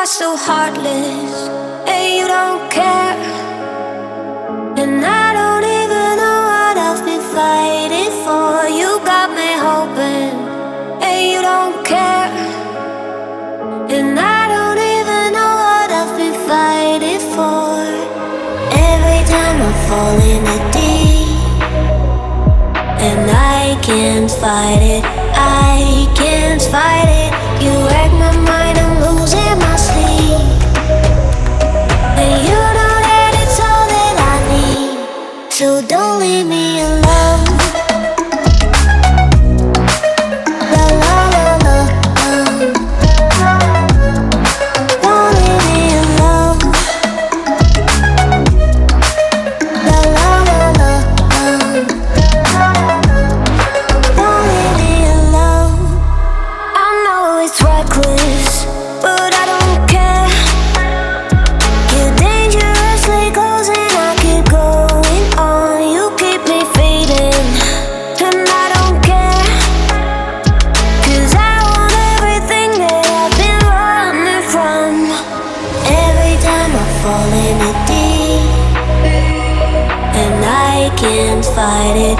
are so heartless, and you don't care. And I don't even know what I've been fighting for. You got me hoping, and you don't care. And I don't even know what I've been fighting for. Every time I fall in the deep, and I can't fight it, I can't fight it. You wreck my mind, I'm losing my sleep. And you know that it's all that I need, so don't leave me alone. La la la la, don't leave me alone. La la la la, don't leave me alone. I know it's reckless, but I don't care. You're dangerously close and I keep going on. You keep me fading, and I don't care. 'Cause I want everything that I've been running from. Every time I fall in it deep, and I can't fight it,